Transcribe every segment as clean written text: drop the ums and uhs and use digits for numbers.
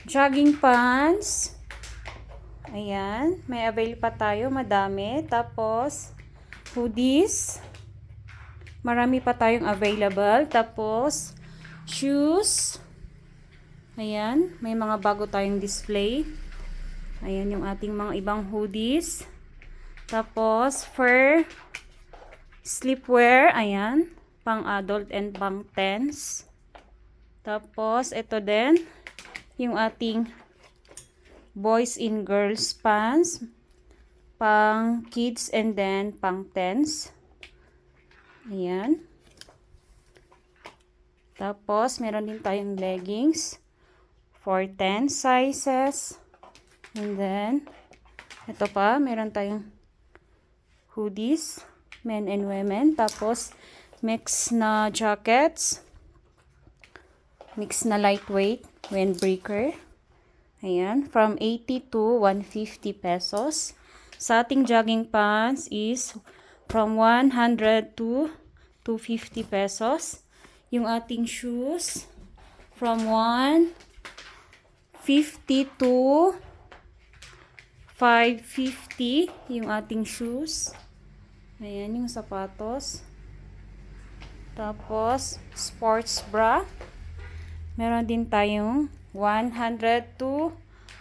Jogging pants. Ayan. May avail pa tayo. Madami. Tapos, hoodies. Marami pa tayong available. Tapos, shoes. Ayan. May mga bago tayong display. Ayan yung ating mga ibang hoodies. Tapos, fur. Sleepwear. Ayan. Pang adult and pang teens. Tapos, ito din. Yung ating boys and girls pants. Pang kids and then pang teens. Ayan. Tapos, meron din tayong leggings for 10 sizes. And then, ito pa, meron tayong hoodies, men and women. Tapos, mix na jackets. Mix na lightweight, windbreaker. Ayan, from 80 to 150 pesos. Sa ating jogging pants is from 100 to 250 pesos. Yung ating shoes from 150 to 550 yung ating shoes. Ayan yung sapatos. Tapos sports bra. Meron din tayong 100 to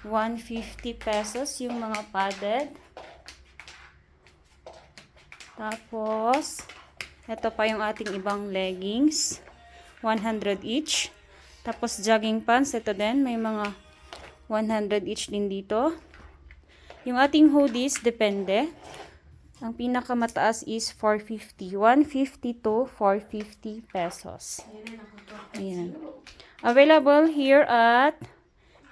150 pesos yung mga padded. Tapos, ito pa yung ating ibang leggings. 100 each. Tapos, jogging pants. Ito din. May mga 100 each din dito. Yung ating hoodies, depende. Ang pinakamataas is 450. 150 to 450 pesos. Ayan. Available here at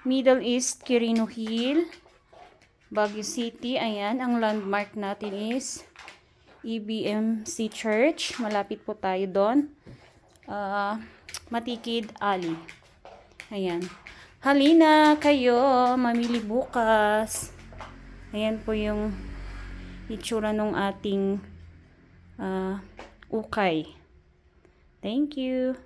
Middle East Quirino Hill, Baguio City. Ayan. Ang landmark natin is EBMC Church. Malapit po tayo doon. Matikid Ali. Ayan. Halina kayo, mamili bukas. Ayan po yung itsura ng ating ukay. Thank you.